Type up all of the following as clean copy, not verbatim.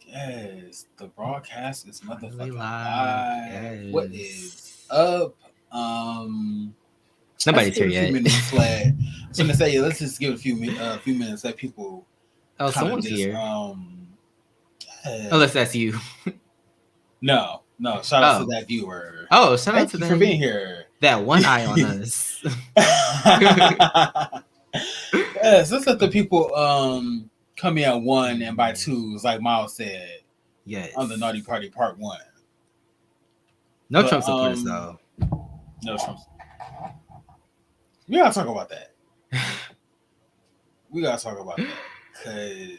Yes, the broadcast is Finally motherfucking live. live. What is Yes. up? Let's Nobody's give here it a few yet. minutes. Let I was gonna say, yeah, let's just give it a few minutes. Let people Oh, kind of someone's just here. yeah. Unless that's you. No. Shout out to Oh. that viewer. Oh, shout out Thank to you for being them. here. That one eye on us. Yes, let's let the people come in at one and by Mhm. twos, like Miles said on the Yes. Naughty Party Part One. No But Trump supporters though. no Trump. We gotta talk about that. We gotta talk about that because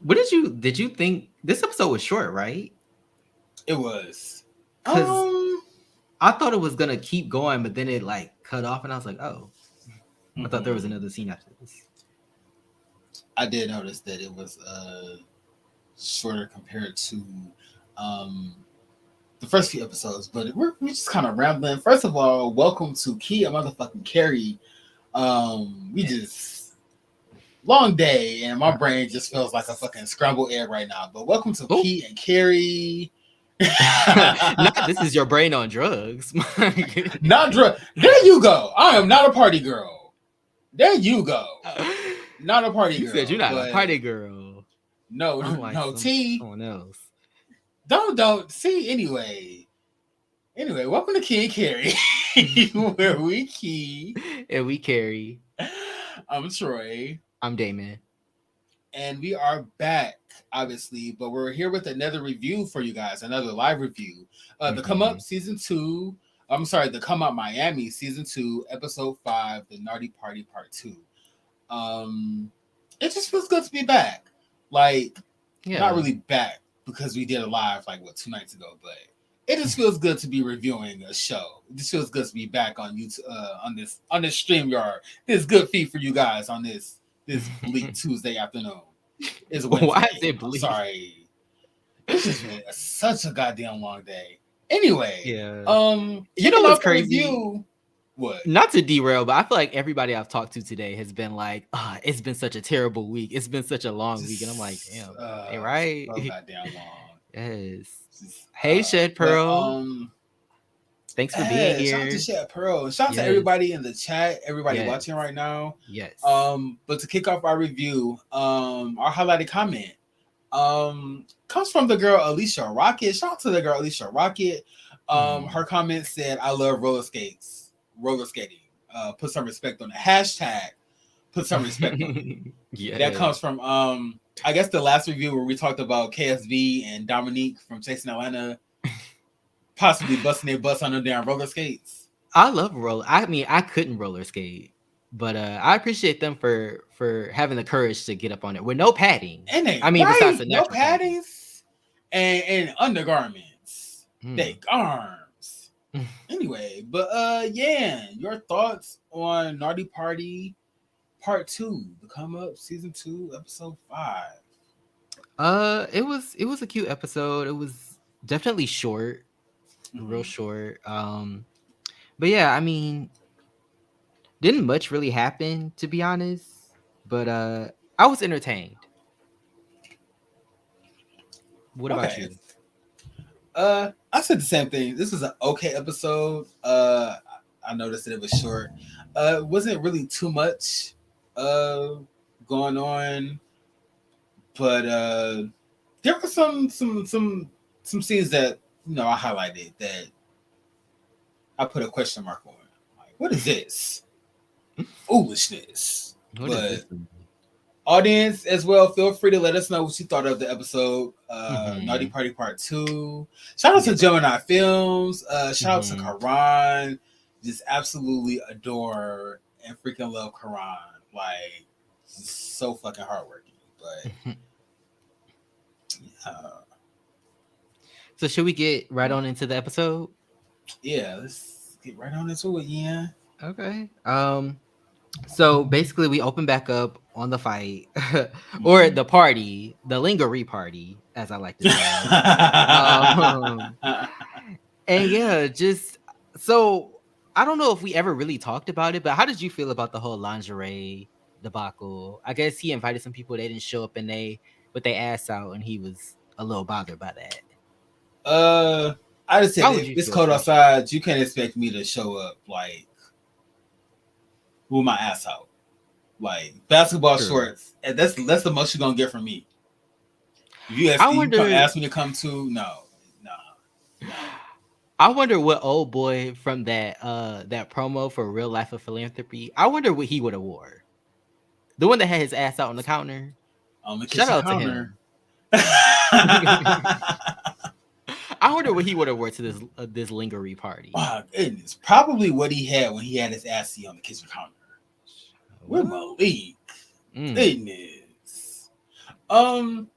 What did you think this episode was short, right? it was. Cause Um, I thought it was gonna keep going, but then it like cut off and I was like, oh. I thought there was mhm. another scene after this. I did notice that it was shorter compared to um the first few episodes, but we're just kind of rambling. First of all, welcome to Kia motherfucking Carrie. We Yes. just long day, and my brain just feels like a fucking scrambled egg right now. But welcome to Oh. Key and Carrie. Not this is your brain on drugs. My Not goodness. drug. There you go. I am not a party girl. There you go. Not a party You said you're girl, not a but party girl. no, Unlike no. T. someone else. Don't see anyway. Anyway, welcome to Key and Carrie, where we key. And we carry. I'm Troy, I'm Damon. and we are back, obviously, but we're here with another review for you guys, another live review. The Come Mm-hmm. Up season two. I'm sorry, the Come Up Miami season two, episode 5, the Naughty Party Part 2. Um, it just feels good to be back. Like, not Yeah. really back because we did a live like what 2 nights ago, but it just feels good to be reviewing a show. It just feels good to be back on YouTube on this StreamYard. This good feed for you guys on this bleak Tuesday afternoon. It's Why is Wednesday. it I'm bleak? sorry. It's just been such a goddamn long day. Anyway, Yeah. You know kicking what's off the crazy? review. What? Not to derail, but I feel like everybody I've talked to today has been like, it's been such a terrible week. It's been such a long week. And I'm like, Just damn, they right. so goddamn long. Yes. Just Hey, Shed but Pearl. Thanks for being hey, shout out to here. Shed Pearl. Shout out to Yes. everybody in the chat, everybody Yes. watching right now. Yes. But to kick off our review, our highlighted comment comes from the girl Alicia Rocket. Shout out to the girl Alicia Rocket. Her comment said, "I love roller skating. Put some respect on the hashtag. Put some respect on it." That Yes. comes from I guess the last review where we talked about KSV and Dominique from Chasing Atlanta possibly busting their butts on them damn roller skates. I love roller. I mean, I couldn't roller skate, but I appreciate them for having the courage to get up on it with no padding. And they I mean, besides right, the no natural padding. paddings and undergarments. Hmm. They arms. Anyway, but yeah, your thoughts on Naughty Party Part 2, the Come Up Season 2, Episode 5. It was a cute episode. It was definitely short, real Mm-hmm. short. But yeah, I mean, didn't much really happen to be honest. But I was entertained. What about Okay. you? I said the same thing. This was an okay episode. I noticed that it was short. It wasn't really too much uh going on, but there were some scenes that I highlighted that I put a question mark on. Like, what is this foolishness? What is But this movie? audience as well, feel free to let us know what you thought of the episode. Naughty Mm-hmm. Party Part 2. Shout out to Yeah. Gemini Films. Shout out to Mm-hmm. Karan. Just absolutely adore and freaking love Karan. Like, just so fucking hardworking. But So should we get right on into the episode? yeah, let's get right on into it. Yeah. Okay. So basically we open back up on the fight or Mhm. the party, the lingerie party, as I like to say. Um and yeah, just so I don't know if we ever really talked about it, but how did you feel about the whole lingerie debacle? I guess he invited some people, they didn't show up and they with their ass out, and he was a little bothered by that. I just said How would if you it's feel, cold Trisha? outside, you can't expect me to show up like with my ass out. Like basketball True. shorts, and that's the most you're gonna get from me. If I you come wonder. ask me to come to no, no. I wonder what old boy from that promo for Real Life of Philanthropy. I wonder what he would have wore. The one that had his ass out on the counter. On the Shout kitchen out to counter. him. I wonder what he would have wore to this lingerie party. My goodness, probably what he had when he had his ass on the kitchen counter. With Malik. Goodness. I'm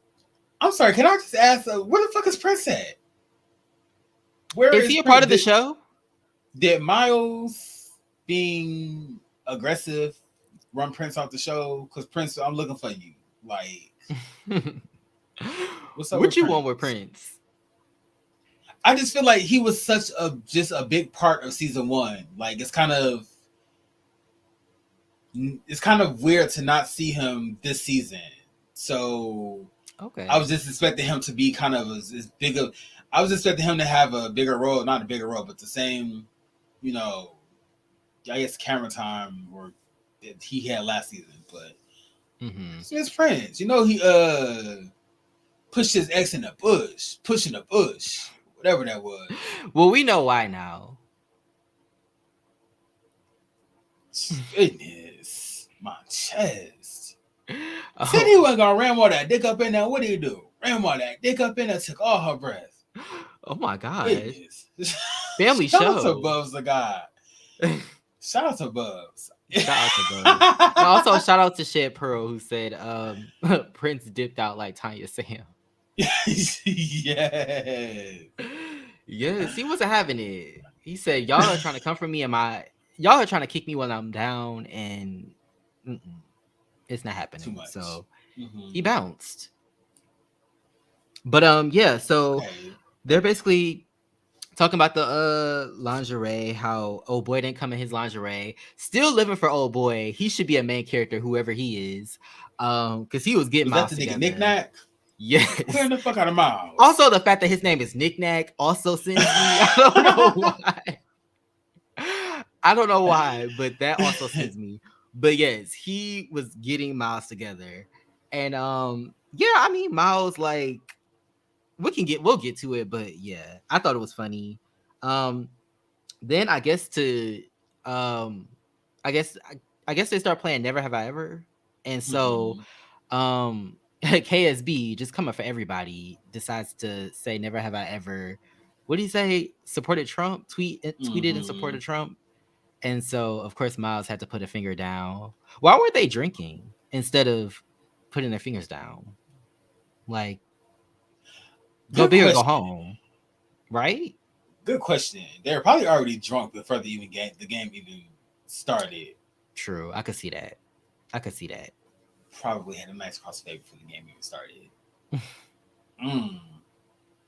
sorry. Can I just ask, where the fuck is Prince at? Where is he a part of the show? Did Miles being aggressive run Prince off the show? Because Prince, I'm looking for you. Like, what's up? What you want with Prince? I just feel like he was such a big part of season one. Like, it's kind of weird to not see him this season. So okay, I was just expecting him to be kind of as big of. I was expecting him to have a bigger role, not a bigger role, but the same, I guess camera time or that he had last season. But his friends, he pushed his ex in the bush, pushing the bush, whatever that was. Well, we know why now. Goodness, my chest. Said he wasn't gonna ram all that dick up in there. What did he do? Ram all that dick up in there, took all her breath. Oh my god. Family show. Shout out to Bubs the God. Shout out to Bubs. Shout out to Bubs. Also, shout out to Shed Pearl who said Prince dipped out like Tanya Sam. Yes. Yes, he wasn't having it. He said, y'all are trying to come for me and y'all are trying to kick me when I'm down, and it's not happening. Too much. So he bounced. But yeah, so they're basically talking about the lingerie, how old boy didn't come in his lingerie. Still living for old boy. He should be a main character, whoever he is. Because he was getting Miles together. That the nigga Knick-Knack? Yes. Clearing the fuck out of Miles. Also, the fact that his name is Knick-Knack also sends me. I don't know why. I don't know why, but that also sends me. But yes, he was getting Miles together. And yeah, I mean, Miles, like, we'll get to it, but yeah, I thought it was funny. Then I guess I guess they start playing Never Have I Ever. And so KSB, just coming for everybody, decides to say Never Have I Ever. What did he say? Supported Trump? Tweeted and supported Trump. And so, of course, Miles had to put a finger down. Why were they drinking instead of putting their fingers down? Like, go big or go home, right? Good question. They're probably already drunk before the game even started. True, I could see that. Probably had a nice crossfade before the game even started.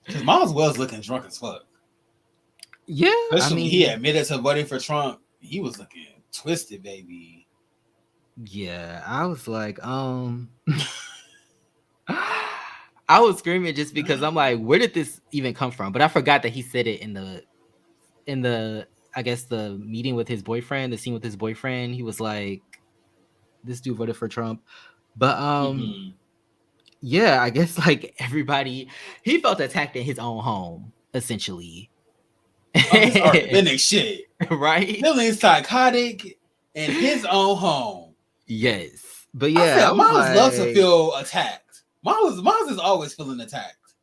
Because Miles was looking drunk as fuck. Yeah, especially he admitted to voting for Trump. He was looking twisted, baby. Yeah, I was like, I was screaming just because I'm like, where did this even come from? But I forgot that he said it in the I guess the meeting with his boyfriend, the scene with his boyfriend. He was like, this dude voted for Trump. But yeah, I guess like everybody, he felt attacked in his own home, essentially. His authentic shit. Right? Feeling psychotic in his own home. Yes. But yeah, Miles loves to feel attacked. Miles is always feeling attacked.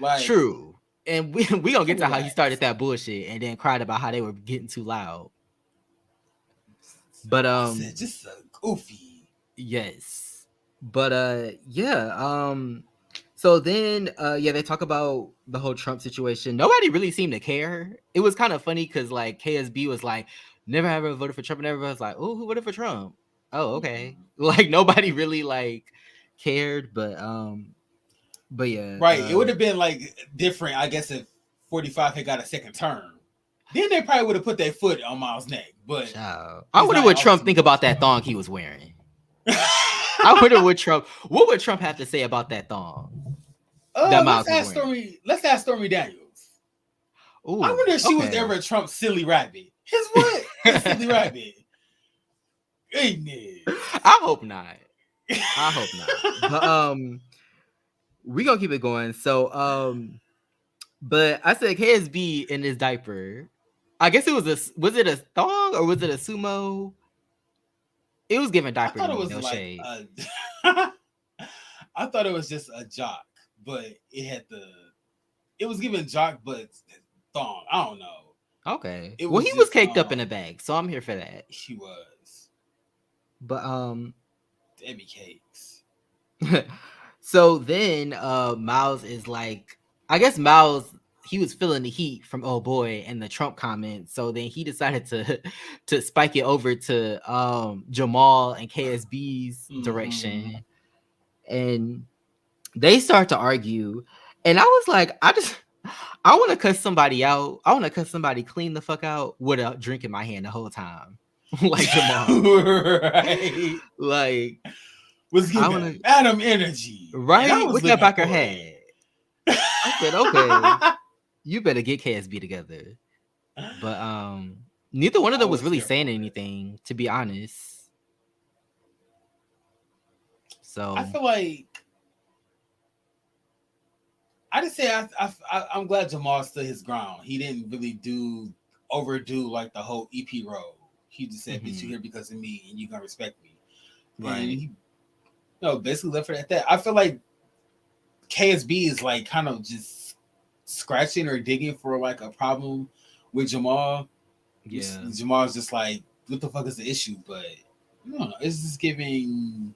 Like, true. And we gonna get to how he started that bullshit and then cried about how they were getting too loud. But just a goofy. Yes. But yeah, so then they talk about the whole Trump situation. Nobody really seemed to care. It was kind of funny because like KSB was like, never ever voted for Trump, and everybody was like, oh, who voted for Trump? Oh, okay. Like nobody really like cared, but yeah. Right. It would have been like different, I guess, if 45 had got a second term. Then they probably would have put their foot on Miles' neck. But I wonder what Trump think about that thong he was wearing. I wonder what would Trump have to say about that thong that Miles was wearing? Let's ask Stormy Daniels. I Ooh, wonder if she was okay. ever Trump's silly rabbit. His what? His silly rabbit. Goodness. I hope not. I hope not. But we gonna keep it going. So but I said KSB in his diaper. I guess it was it a thong or was it a sumo? It was giving I diaper to thought it me, was no like shade. I thought it was just a jock, but it was giving jock but thong. I don't know. Okay. It Well, was he was just caked up in a bag, so I'm here for that. he was But Debbie Cakes. so then Miles is like, I guess Miles, he was feeling the heat from oh boy and the Trump comment, so then he decided to to spike it over to Jamal and KSB's direction, and they start to argue, and I was like, I want to cuss somebody out. I want to cuss somebody clean the fuck out with a drink in my hand the whole time. Like Jamal. Right. Like Was giving Adam energy. Right? With that back of head. I said, okay, you better get KSB together. But neither one of them was really saying anything, to be honest. So I feel like I just say I'm glad Jamal stood his ground. He didn't really overdo like the whole EP role. He just said, "Bitch, you here because of me, and you gonna respect me." Right. And he, basically left it at that. I feel like KSB is like kind of just scratching or digging for like a problem with Jamal. Yeah. Jamal's just like, what the fuck is the issue? But I don't know. It's just giving.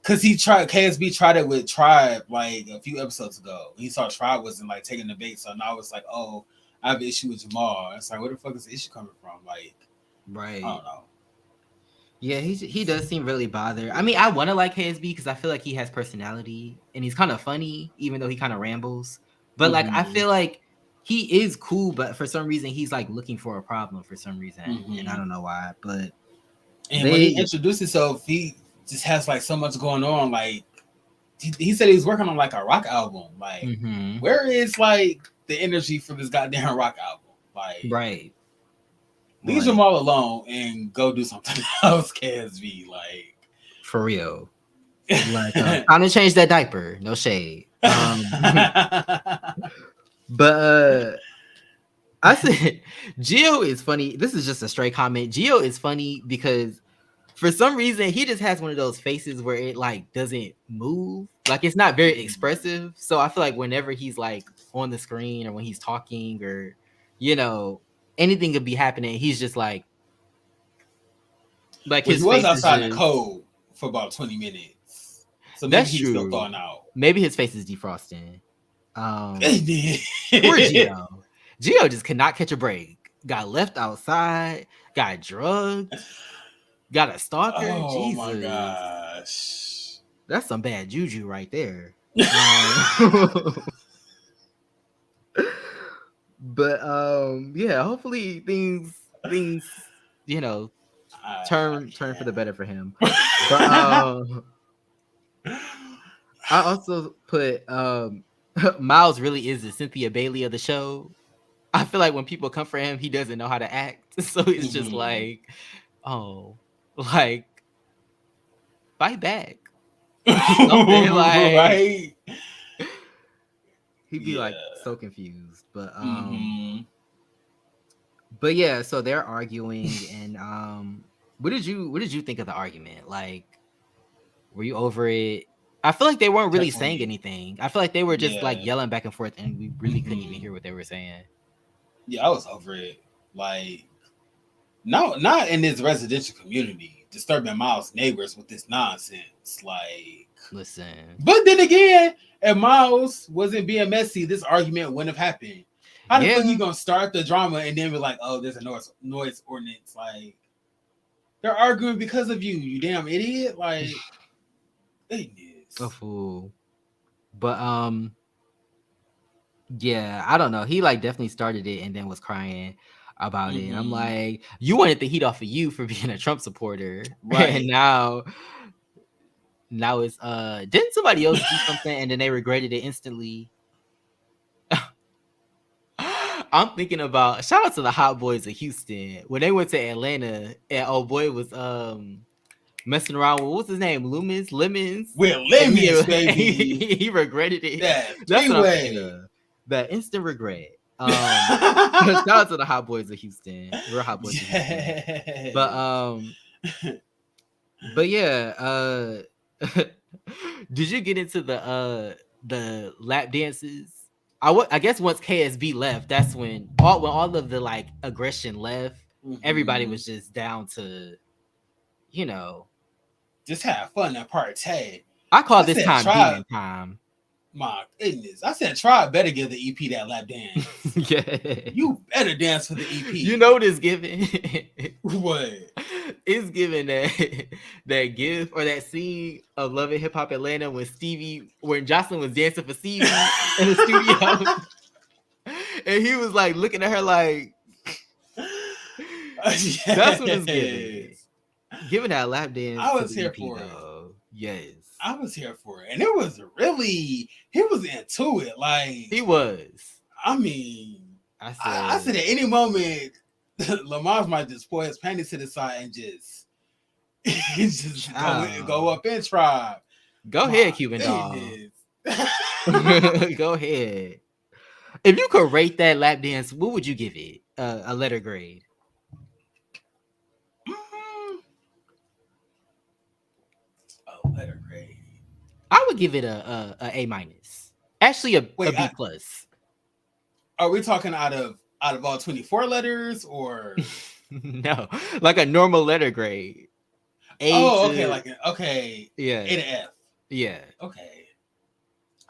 Cause KSB tried it with Tribe like a few episodes ago. He saw Tribe wasn't like taking the bait, so now it's like, oh, I have an issue with Jamal. It's like, where the fuck is the issue coming from? Like, right? I don't know. Yeah, he does seem really bothered. I mean, I want to like KSB because I feel like he has personality and he's kind of funny, even though he kind of rambles. But like, I feel like he is cool, but for some reason he's like looking for a problem for some reason, and I don't know why. But when he introduced himself, he just has like so much going on. Like he said he was working on like a rock album. Like where is like the energy for this goddamn rock album? Like right. Leave them all alone and go do something else, KSV. Like for real. Like time to change that diaper. No shade. But I said Gio is funny. This is just a straight comment. Gio is funny because for some reason he just has one of those faces where it like doesn't move. Like it's not very expressive. So I feel like whenever he's like on the screen or when he's talking or anything could be happening, he's just like his he was face outside in the cold for about 20 minutes. So maybe he's still thawing out. Maybe his face is defrosting. Poor Gio. Gio just could not catch a break. Got left outside, got drugged. Got a stalker? Oh Jesus. my gosh. That's some bad juju right there. But yeah, hopefully things turn for the better for him. But I also put Miles really is the Cynthia Bailey of the show. I feel like when people come for him, he doesn't know how to act. So it's just like, oh, like fight back. Something like right. He'd be like so confused. But but yeah, so they're arguing and what did you think of the argument? Like, were you over it? I feel like they weren't really saying anything. I feel like they were just like yelling back and forth and we really couldn't even hear what they were saying. Yeah, I was over it. Like, no, not in this residential community. Disturbing Miles' neighbors with this nonsense. Like, listen. But then again, if Miles wasn't being messy, this argument wouldn't have happened. How the fuck you gonna start the drama and then be like, oh, there's a noise ordinance? Like, they're arguing because of you, you damn idiot. Like, goodness. A fool. But yeah, I don't know. He like definitely started it and then was crying about it. And I'm like, you wanted the heat off of you for being a Trump supporter. Right. And now Now it's didn't somebody else do something and then they regretted it instantly? I'm thinking about shout out to the Hot Boys of Houston when they went to Atlanta and oh boy was messing around with what's his name, Loomis Lemons, With and lemons, baby. he regretted it. That That's three what I'm thinking way. of. That instant regret. Shout out to the Hot Boys of Houston, real Hot Boys of Houston. But yeah, did you get into the lap dances? I guess once KSB left, that's when all of the like aggression left. Everybody was just down to, you know, just have fun and partay. I call this time demon time. My goodness, I said Tribe better give the EP that lap dance. Yeah, you better dance for the EP. You know what it's giving? What? It's giving that gif or that scene of Love and Hip Hop Atlanta when Jocelyn was dancing for Stevie in the studio, and he was like looking at her like, yes. That's what it's giving. Giving that lap dance. I was here for it. Yes, I was here for it, and it was really he was into it. Like he was. I mean, I said at any moment, Lamar might just pull his panties to the side and just go up in Tribe. Go ahead, Cuban dog. Go ahead. If you could rate that lap dance, what would you give it? A letter grade. A letter grade. I would give it a A minus. Actually, a B plus. Are we talking out of all 24 letters or no, like a normal letter grade? Okay, yeah, A to F. Yeah. Okay,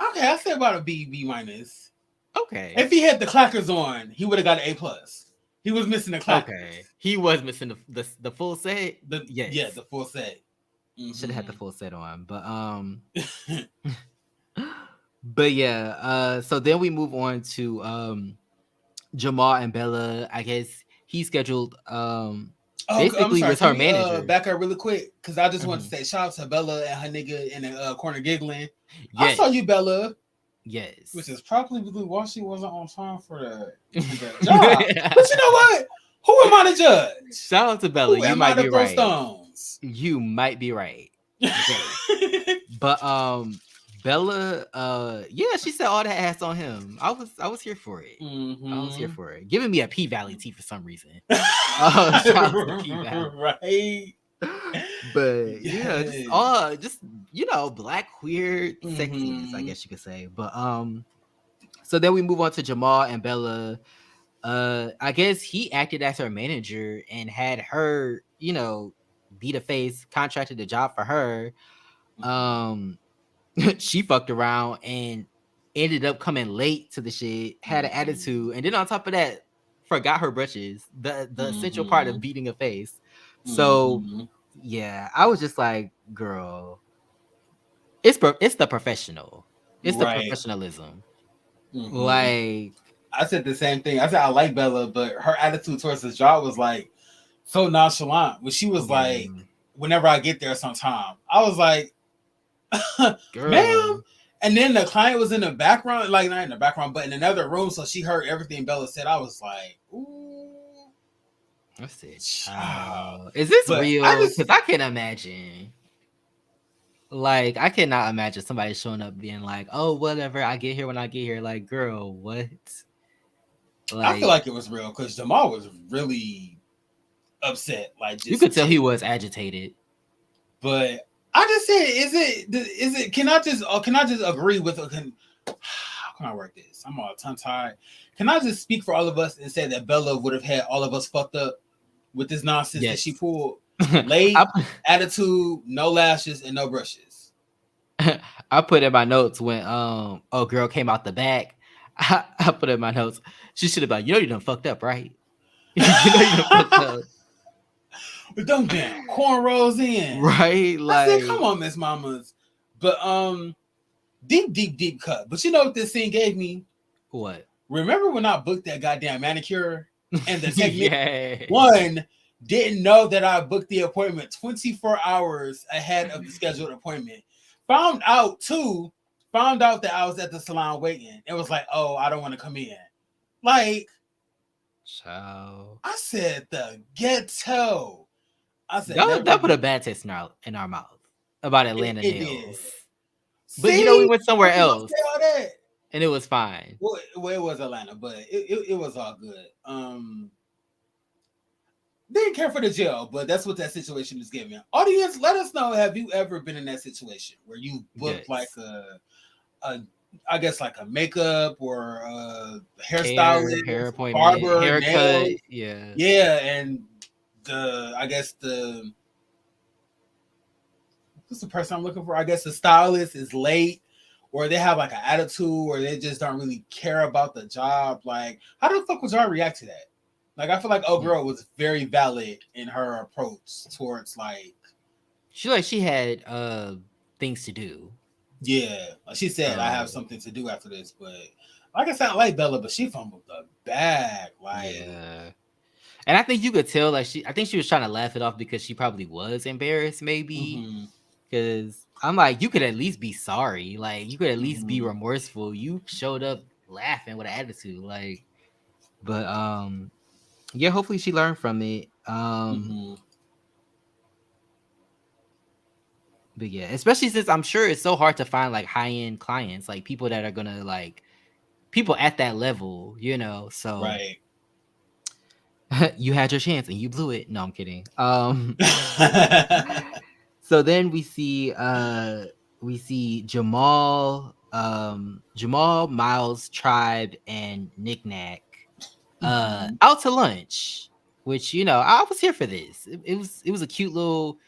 I say about a B minus. Okay. If he had the clackers on, he would have got an A plus. He was missing the clackers. Okay. He was missing the full set. Yeah, the full set. Mm-hmm. Should have had the full set on, but but yeah. So then we move on to Jamal and Bella. I guess he scheduled basically with her manager. Back up really quick because I just want to say shout out to Bella and her nigga in the corner giggling. Yes. I saw you, Bella. Yes. Which is probably why she wasn't on time for the job. But you know what? Who am I to judge? Shout out to Bella. You might be right. Stones? You might be right. Okay. But Bella, yeah, she said all that ass on him. I was here for it. Mm-hmm. I was here for it. Giving me a P-Valley T for some reason. Right. But yeah, just black queer sexiness, I guess you could say. But so then we move on to Jamal and Bella. I guess he acted as her manager and had her, be the face, contracted the job for her. She fucked around and ended up coming late to the shit, had an attitude, and then on top of that, forgot her brushes, the essential part of beating a face. So yeah, I was just like, girl, it's the professional. It's the professionalism. Like I said the same thing. I said I like Bella, but her attitude towards this job was like so nonchalant. When she was like, whenever I get there sometime, I was like, ma'am. And then the client was in the background, like not in the background, but in another room, so she heard everything Bella said. I was like, ooh. I said, child. Is this real? Because I can't imagine. Like, I cannot imagine somebody showing up being like, oh, whatever, I get here when I get here. Like, girl, what? Like, I feel like it was real because Jamal was really upset. Like, you could tell he was agitated. But I just said, is it? Can I just agree with? How can I work this? I'm all tongue tied. Can I just speak for all of us and say that Bella would have had all of us fucked up with this nonsense that she pulled? Late attitude, no lashes, and no brushes. I put in my notes when girl came out the back. I put in my notes. She should have been, you done fucked up, right? You done fucked up. With them damn cornrows in. Right? Like, I said, come on, Miss Mamas. But deep cut. But you know what this scene gave me? What? Remember when I booked that goddamn manicure and the technique? One, Didn't know that I booked the appointment 24 hours ahead of the scheduled appointment. Found out too, found out that I was at the salon waiting. It was like, oh, I don't want to come in. Like, So I said the ghetto. I said never that put a again. bad taste in our mouth about It, Atlanta it did. nails. But we See, went I somewhere was gonna else say all that. and it was fine. Well, it was Atlanta, but it was all good. Didn't care for the jail, but that's what that situation is giving. Audience, let us know. Have you ever been in that situation where you booked like Yes. a I guess like a makeup or a Hair hairstylist, appointment, barber, haircut. nails? Yeah. Yeah, and the I guess the who's the person I'm looking for? I guess the stylist is late, or they have like an attitude, or they just don't really care about the job. Like, how the fuck would y'all react to that? Like, I feel like Oh Girl was very valid in her approach towards like, She had things to do. yeah, like she said, I have So something to do after this, but like I said, I like Bella, but she fumbled the bag. Like, yeah. And I think you could tell like I think she was trying to laugh it off because she probably was embarrassed maybe. mm-hmm, Cause I'm like, you could at least be sorry. Like you could at least be mm-hmm, remorseful. You showed up laughing with an attitude. Like, but yeah, hopefully she learned from it. mm-hmm. But yeah, especially since I'm sure it's so hard to find like high end clients, like people that are gonna like people at that level, you know. So Right. you had your chance and you blew it. No, I'm kidding. So then we see Jamal, Miles, Tribe, and Knick Knack Mm-hmm. out to lunch, which I was here for this. It was a cute little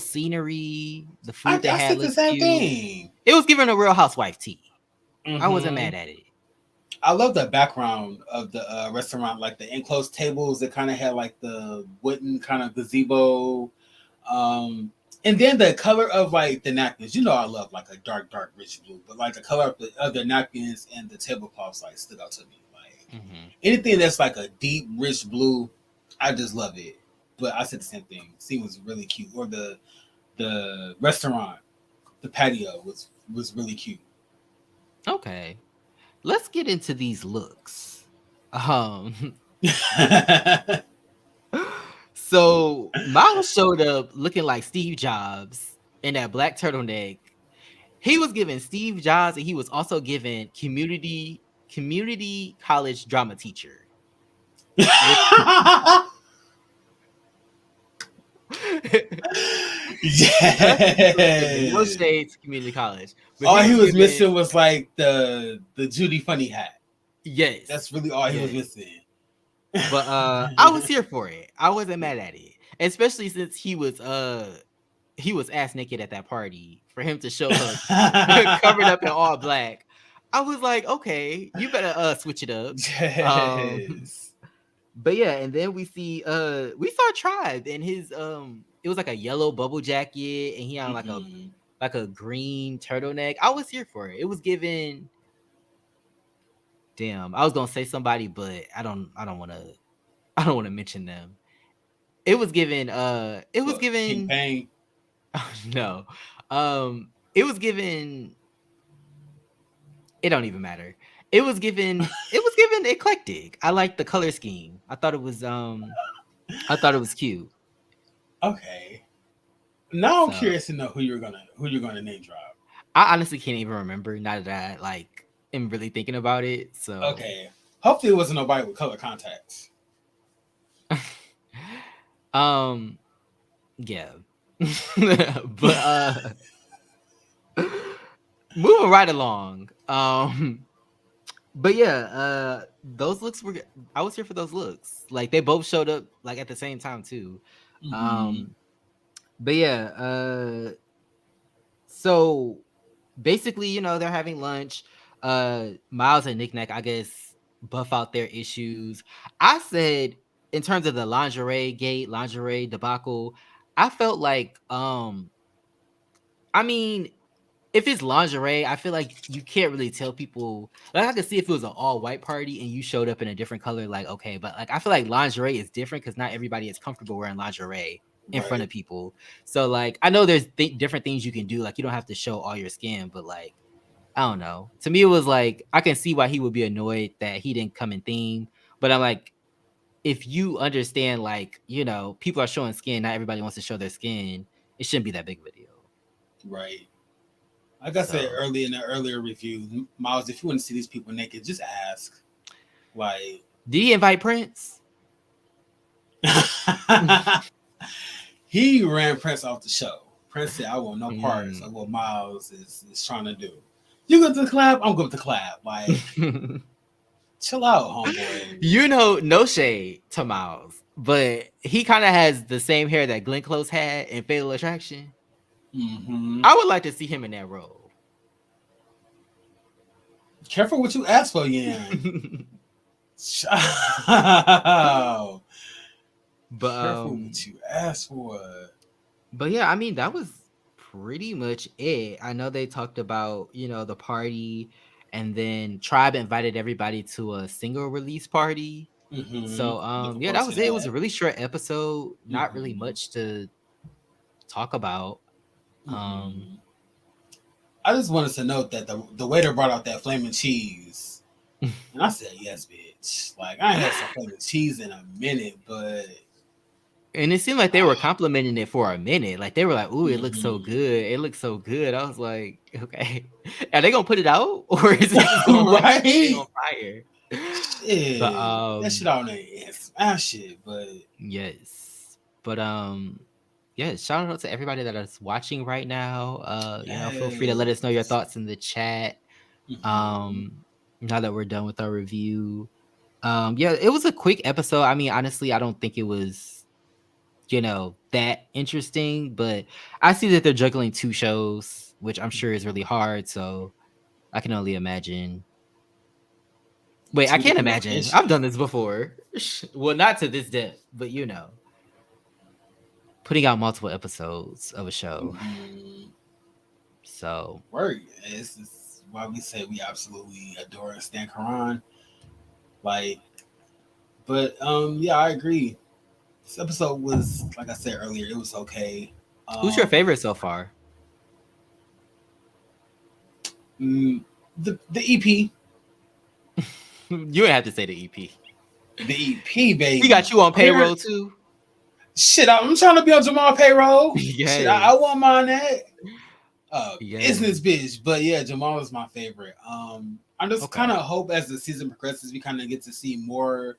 scenery. The food they I had said the looked same cute. thing. It was giving a Real Housewife tea. I wasn't Mm-hmm. mad at it. I love the background of the restaurant, like the enclosed tables that kind of had like the wooden kind of gazebo. And then the color of like the napkins. You know, I love like a dark, rich blue, but like the color of the napkins and the tablecloths like stood out to me. Like Hmm. anything that's like a deep, rich blue, I just love it. But I said the same thing. Scene was really cute. Or the restaurant, the patio was really cute. Okay, let's get into these looks. Um, so Miles showed up looking like Steve Jobs in that black turtleneck. He was given Steve Jobs, and he was also given community college drama teacher. Which that's what he was given. No Yeah. shade to community college, but All he he was was given missing was like the Judy Funny hat. yes, That's really all he was yes. missing. But I was here for it. I wasn't mad at it, especially since he was ass naked at that party. For him to show up covered up in all black, I was like, okay, you better switch it up. Um, Yes. but yeah, and then we saw Tribe and his it was like a yellow bubble jacket and he had Mm-hmm. like a green turtleneck. I was here for it. It was given damn. I was gonna say somebody, but I don't wanna mention them. It was What? Pink given Pain. no. It was given it don't even matter. It was given eclectic. I like the color scheme. I thought it was cute. Okay. Now I'm So curious to know who you're gonna name drop. I honestly can't even remember now that I like am really thinking about it. So Okay. Hopefully it wasn't nobody with color contacts. um yeah. But moving right along. But yeah, those looks were I was here for those looks. Like they both showed up like at the same time too. Mm-hmm. Um but yeah, so basically, they're having lunch. Miles and Nick Nack, I guess, buff out their issues. I said in terms of the lingerie debacle, I felt like I mean, if it's lingerie, I feel like you can't really tell people. Like I could see if it was an all white party and you showed up in a different color, like okay, but like I feel like lingerie is different because not everybody is comfortable wearing lingerie in front Right. of people. So like I know there's different things you can do. Like you don't have to show all your skin, but like I don't know. To me, it was like I can see why he would be annoyed that he didn't come in theme. But I'm like, if you understand, like people are showing skin, not everybody wants to show their skin. It shouldn't be that big of a deal. Right. Like I said So, earlier in the earlier review, Miles, if you want to see these people naked, just ask. Like, did he invite Prince? he ran Prince off the show. Prince said, "I want no parts of Mm. what Miles is trying to do. You go to the club, I'm going to the club. Like, chill out, homeboy." No shade to Miles, but he kind of has the same hair that Glenn Close had in Fatal Attraction. Mm-hmm. I would like to see him in that role. Careful what you ask for, Yan. but Careful what you ask for. But yeah, I mean that was pretty much it. I know they talked about, the party and then Tribe invited everybody to a single release party. Mm-hmm. So Looking yeah, forward that to was it. It was that. a really short episode, not really Mm-hmm. much to talk about. Um Mm-hmm. I just wanted to note that the waiter brought out that flaming cheese, and I said, "Yes, bitch." Like I ain't had some flaming cheese in a minute, but and it seemed like they were complimenting it for a minute. Like they were like, "Ooh, it looks so mm-hmm. good. It looks so good." I was like, "Okay, are they gonna put it out, or is it just gonna like stay on Right? fire?" But Shit, that shit on there and smash it. But yes, but yeah, shout out to everybody that is watching right now. Feel free to let us know your yes, thoughts in the chat. mm-hmm. Um, now that we're done with our review. Yeah, it was a quick episode. I mean, honestly, I don't think it was, that interesting, but I see that they're juggling two shows, which I'm sure is really hard. So I can only imagine. Wait, I Two can't different imagine. I've locations. done this before. Well, not to this depth, but putting out multiple episodes of a show. Mm-hmm. So Work. This is why we say we absolutely adore and stand Quran. Like, but yeah, I agree. This episode was, like I said earlier, it was okay. who's your Um, favorite so far? mm, the EP, You didn't have to say the EP. the EP, He baby. got you on Clear payroll too. shit. I'm trying to be on Jamal payroll. Shit, I Yes. won't mind that. Yes. Business bitch, but yeah, Jamal is my favorite. I just kind Okay. of hope as the season progresses, we kind of get to see more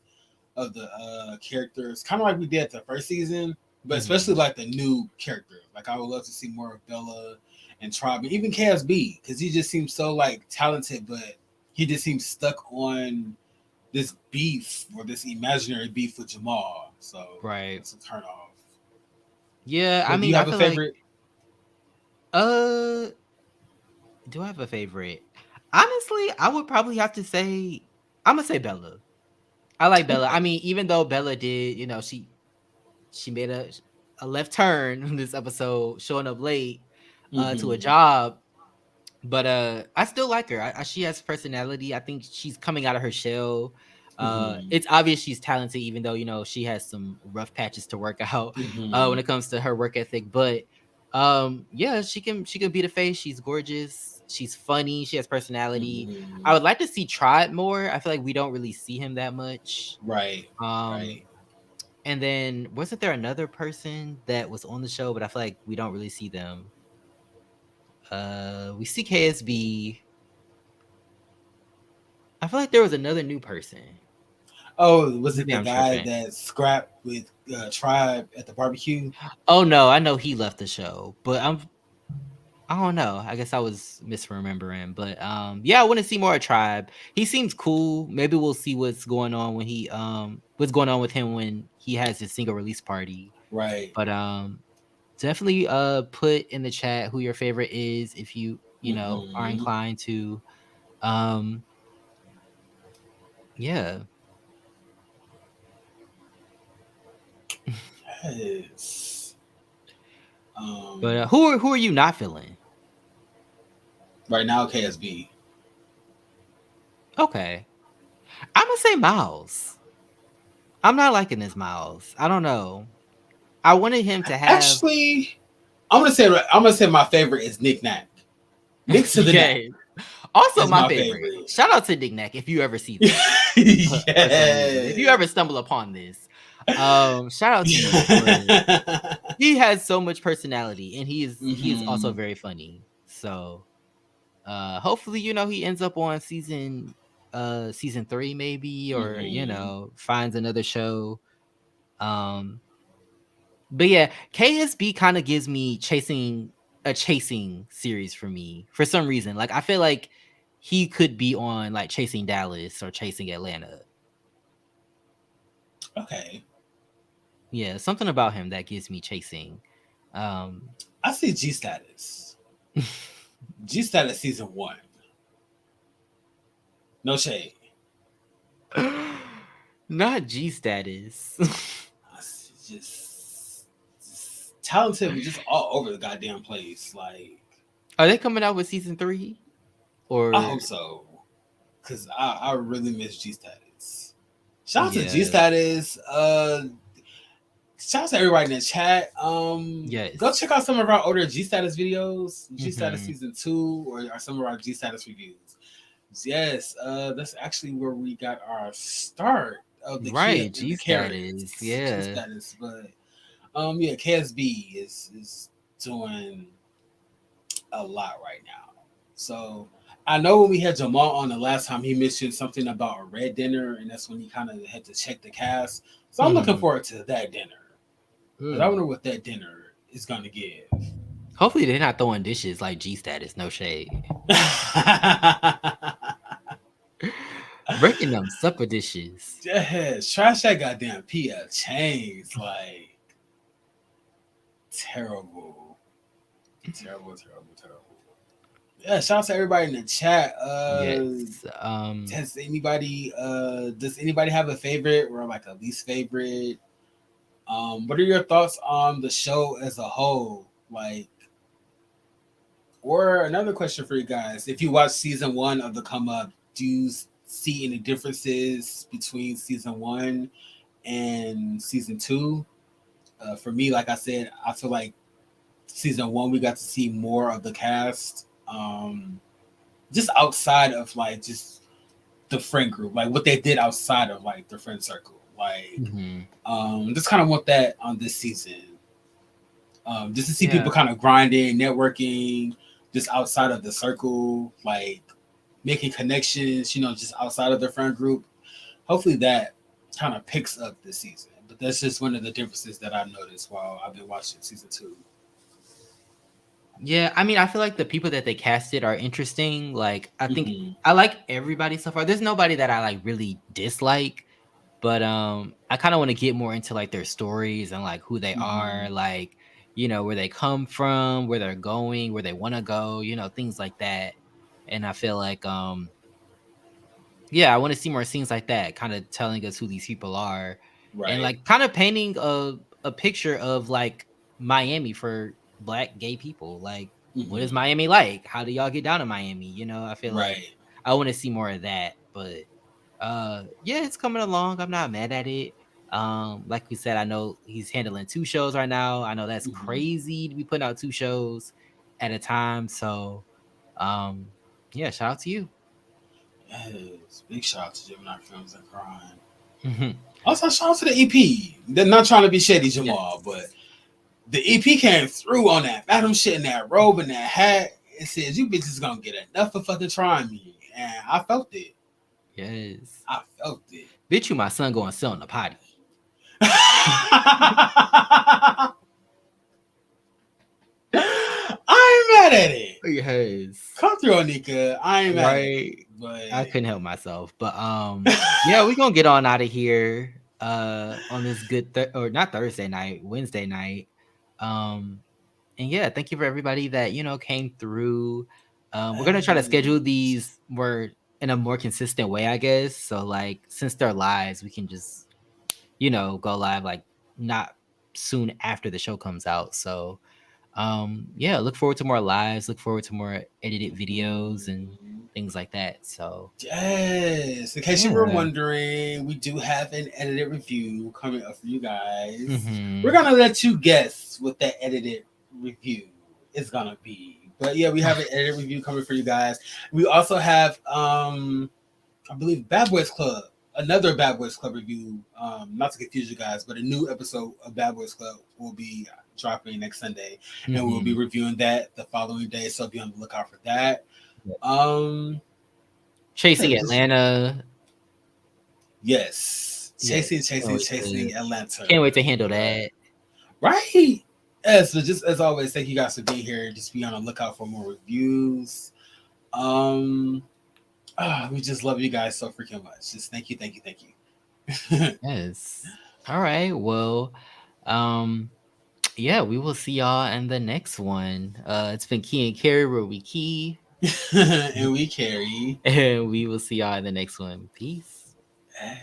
of the characters, kind of like we did the first season, but especially Mhm. like the new characters. Like I would love to see more of Bella and Tribe, and even KSB, because he just seems so like talented, but he just seems stuck on this beef or this imaginary beef with Jamal. So Right. that's a turn off. Yeah, I But do you mean, I have a feel like favorite? uh do I have a favorite? Honestly, I would probably have to say I'm gonna say Bella. I like Bella. I Okay. mean, even though Bella did, she made a left turn in this episode, showing up late to a Mm-hmm. job. But I still like her. She has personality. I think she's coming out of her shell. Mm-hmm. It's obvious she's talented, even though she has some rough patches to work out Mm-hmm. when it comes to her work ethic. But yeah, she can be the face. She's gorgeous. She's funny. She has personality. Mm-hmm. I would like to see Tribe more. I feel like we don't really see him that much. Right. Um, Right. and then wasn't there another person that was on the show, but I feel like we don't really see them. We see KSB. I feel like there was another new person. Oh, was it Maybe the I'm guy tripping. that scrapped with Tribe at the barbecue? Oh no, I know he left the show, but I don't know. I guess I was misremembering. But yeah, I want to see more of Tribe. He seems cool. Maybe we'll see what's going on with him when he has his single release party. Right. But definitely put in the chat who your favorite is if you are Mm-hmm. inclined to. Um yeah. Yes. But Um, who are you not feeling? Right now, KSB. Okay. I'm gonna say Miles. I'm not liking this Miles. I don't know. I wanted him to have Actually, I'm gonna say my favorite is Nick Nack. Nick to the Knack yeah. Also, is my my favorite. favorite. Shout out to Dick Neck if you ever see this. For some reason, if you Yes. ever stumble upon this, shout out to you for he has so much personality and he is also hmm very funny. So hopefully, he ends up on season 3 maybe, or hmm finds another show. Um but yeah, KSB kind of gives me chasing series for me for some reason. Like I feel like he could be on like Chasing Dallas or Chasing Atlanta. Okay. Yeah, something about him that gives me chasing. Um I see G Status. G Status season one. No shade. Not G status. Just talented, but just all over the goddamn place. Like, Are they coming out with season 3 I or hope so. Cause I really miss G Status. Shout out to G yeah, Status. Shout out to everybody in the chat. Go check yes. out some of our older G Status videos, G Status Mhm. season 2, or some of our G Status reviews. Yes, that's actually where we got our start of the key Right, up in G the status. carrots, G Yeah. Status. But yeah, KSB is doing a lot right now. So I know when we had Jamal on the last time, he mentioned something about a red dinner, and that's when he kind of had to check the cast. So I'm looking Mhm. forward to that dinner. Because I Mm. wonder what that dinner is going to give. Hopefully they're not throwing dishes like G status, no shade. Breaking them supper dishes. Yes, trash that goddamn PF Chains. Like, terrible. Terrible, terrible, terrible. Yeah, shout out to everybody in the chat. Yes. Does anybody have a favorite or like a least favorite? What are your thoughts on the show as a whole? Like, or another question for you guys: if you watch season one of the Come Up, do you see any differences between season one and season two? For me, like I said, I feel like season one we got to see more of the cast, just outside of like just the friend group, like what they did outside of like the friend circle. Like, Mhm. just kind of want that on this season. Just to see people Yeah. kind of grinding, networking, just outside of the circle, like making connections, just outside of the friend group. Hopefully that kind of picks up this season. But that's just one of the differences that I've noticed while I've been watching season two. Yeah, I mean, I feel like the people that they casted are interesting. Like, I think Mm-hmm. I like everybody so far. There's nobody that I like really dislike, but I kind of want to get more into like their stories and like who they Mm-hmm. are, like, where they come from, where they're going, where they want to go, things like that. And I feel like yeah, I want to see more scenes like that, kind of telling us who these people are, and Right. like kind of painting a picture of like Miami for Black gay people. Like, what is Mm-hmm. Miami like? How do y'all get down to Miami? I feel like Right. I want to see more of that. But yeah, it's coming along. I'm not mad at it. Like we said, I know he's handling 2 shows right now. I know that's Mm-hmm. crazy to be putting out 2 shows at a time. So um yeah, shout out to you. Yes. Big shout out to Gemini Films and Crime. Mhm. Also, shout out to the EP. They're not trying to be shady, Jamal, but Yes. the EP came through on that Madam shit in that robe and that hat. It says, you bitches gonna get enough of fucking trying me. And I felt it. Yes. I felt it. Bet you my son going to sit on the potty. I ain't mad at it. Yes. Come through, Anika. I ain't mad at it. Right. But I couldn't help myself. But yeah, we're gonna get on out of here on this good or not Thursday night, Wednesday night. Um and yeah, thank you for everybody that came through. We're gonna try to schedule these more in a more consistent way, I guess. So like since they're lives, we can just go live like not soon after the show comes out. So Yeah, look forward to more lives, look forward to more edited videos and Mhm. things like that. So Yes. In case you were yeah. wondering, we do have an edited review coming up for you guys. We're Mm-hmm. gonna let you guess what that edited review is gonna be. But yeah, we have an edited review coming for you guys. We also have I believe Bad Boys Club, another Bad Boys Club review. Not to confuse you guys, but a new episode of Bad Boys Club will be dropping next Sunday, and we'll be Mm-hmm. reviewing that the following day. So be on the lookout for that. Yeah. Um, yeah, Chasing just Atlanta. yes, Yes. chasing Atlanta. Can't wait to handle Right, that. right. Yeah, so just as always, thank you guys for being here. Just be on the lookout for more reviews. Um, we just love you guys so freaking much. Just thank you, thank you, thank you. Yes. All right. Well, um, yeah, we will see y'all in the next one. It's been Key and Carrie where we key. And we carry. And we will see y'all in the next one. Peace.